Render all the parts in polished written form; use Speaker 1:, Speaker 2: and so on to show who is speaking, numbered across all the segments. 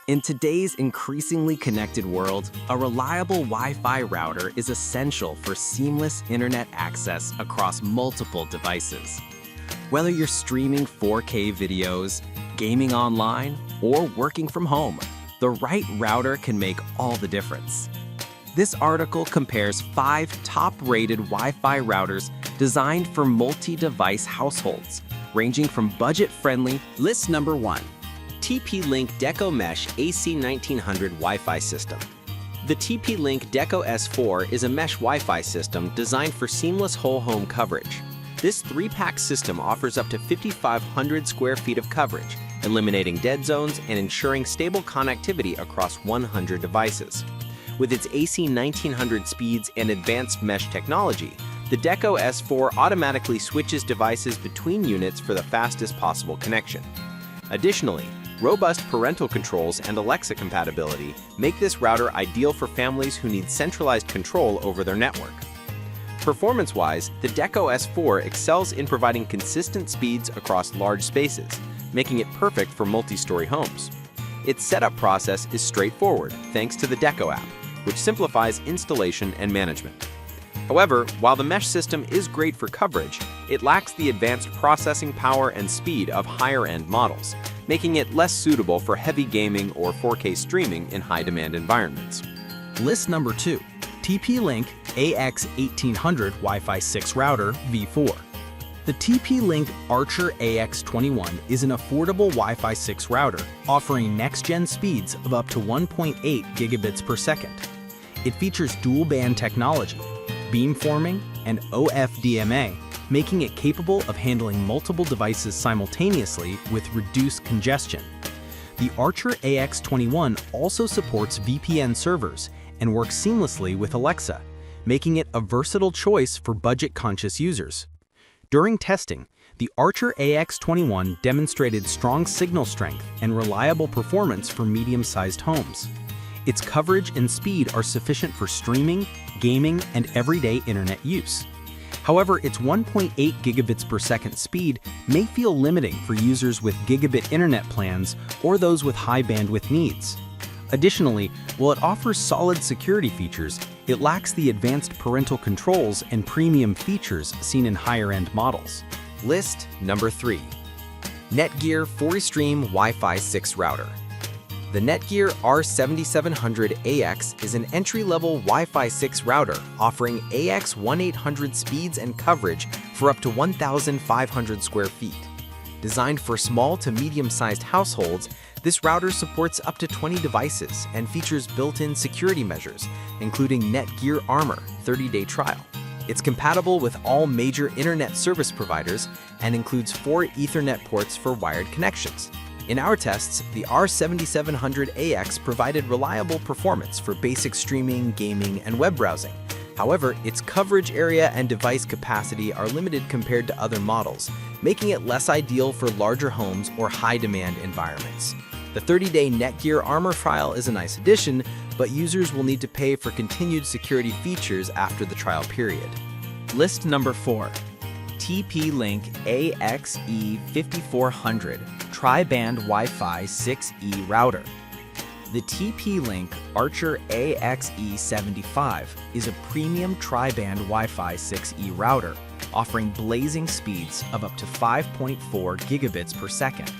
Speaker 1: In today's increasingly connected world, a reliable Wi-Fi router is essential for seamless internet access across multiple devices. Whether you're streaming 4K videos, gaming online, or working from home, the right router can make all the difference. This article compares 5 top-rated Wi-Fi routers designed for multi-device households, ranging from budget-friendly.
Speaker 2: List number 1. TP-Link Deco Mesh AC1900 Wi-Fi System. The TP-Link Deco S4 is a mesh Wi-Fi system designed for seamless whole home coverage. This 3-pack system offers up to 5,500 square feet of coverage, eliminating dead zones and ensuring stable connectivity across 100 devices. With its AC1900 speeds and advanced mesh technology, the Deco S4 automatically switches devices between units for the fastest possible connection. Additionally, robust parental controls and Alexa compatibility make this router ideal for families who need centralized control over their network. Performance-wise, the Deco S4 excels in providing consistent speeds across large spaces, making it perfect for multi-story homes. Its setup process is straightforward thanks to the Deco app, which simplifies installation and management. However, while the mesh system is great for coverage, it lacks the advanced processing power and speed of higher-end models, making it less suitable for heavy gaming or 4K streaming in high-demand environments.
Speaker 3: List number 2. TP-Link AX1800 Wi-Fi 6 Router V4. The TP-Link Archer AX21 is an affordable Wi-Fi 6 router offering next-gen speeds of up to 1.8 gigabits per second. It features dual-band technology, beamforming, and OFDMA, making it capable of handling multiple devices simultaneously with reduced congestion. The Archer AX21 also supports VPN servers and works seamlessly with Alexa, making it a versatile choice for budget-conscious users. During testing, the Archer AX21 demonstrated strong signal strength and reliable performance for medium-sized homes. Its coverage and speed are sufficient for streaming, gaming, and everyday internet use. However, its 1.8 gigabits per second speed may feel limiting for users with gigabit internet plans or those with high bandwidth needs. Additionally, while it offers solid security features, it lacks the advanced parental controls and premium features seen in higher-end models.
Speaker 1: List number 3. Netgear ForEstream Wi-Fi 6 Router. The Netgear R7700AX is an entry-level Wi-Fi 6 router offering AX1800 speeds and coverage for up to 1,500 square feet. Designed for small to medium-sized households, this router supports up to 20 devices and features built-in security measures, including Netgear Armor 30-day trial. It's compatible with all major internet service providers and includes 4 Ethernet ports for wired connections. In our tests, the R7700AX provided reliable performance for basic streaming, gaming, and web browsing. However, its coverage area and device capacity are limited compared to other models, making it less ideal for larger homes or high-demand environments. The 30-day Netgear Armor trial is a nice addition, but users will need to pay for continued security features after the trial period.
Speaker 3: List number 4. TP-Link AXE5400 Tri-Band Wi-Fi 6E Router. The TP-Link Archer AXE75 is a premium tri-band Wi-Fi 6E router offering blazing speeds of up to 5.4 gigabits per second.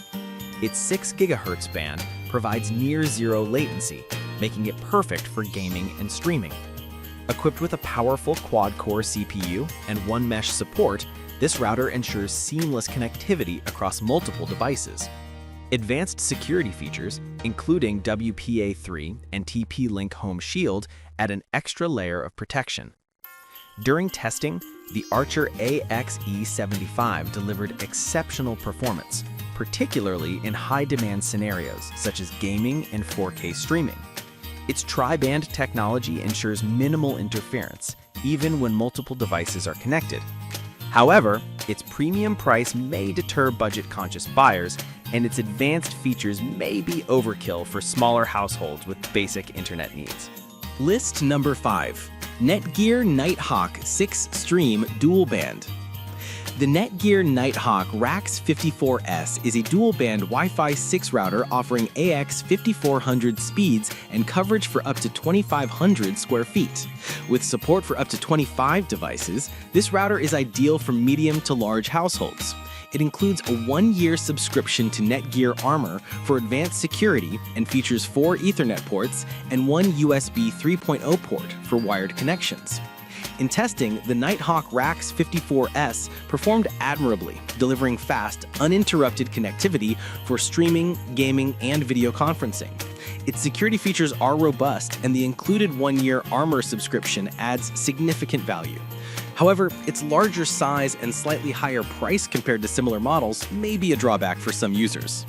Speaker 3: Its 6 GHz band provides near-zero latency, making it perfect for gaming and streaming. Equipped with a powerful quad-core CPU and one mesh support, this router ensures seamless connectivity across multiple devices. Advanced security features, including WPA3 and TP-Link Home Shield, add an extra layer of protection. During testing, the Archer AXE75 delivered exceptional performance, particularly in high-demand scenarios such as gaming and 4K streaming. Its tri-band technology ensures minimal interference, even when multiple devices are connected. However, its premium price may deter budget-conscious buyers, and its advanced features may be overkill for smaller households with basic internet needs. List number 5. Netgear Nighthawk 6 Stream Dual Band. The Netgear Nighthawk RAX 54S is a dual-band Wi-Fi 6 router offering AX 5400 speeds and coverage for up to 2,500 square feet. With support for up to 25 devices, this router is ideal for medium to large households. It includes a 1-year subscription to Netgear Armor for advanced security and features 4 Ethernet ports and 1 USB 3.0 port for wired connections. In testing, the Nighthawk RAX 54S performed admirably, delivering fast, uninterrupted connectivity for streaming, gaming, and video conferencing. Its security features are robust, and the included 1-year Armor subscription adds significant value. However, its larger size and slightly higher price compared to similar models may be a drawback for some users.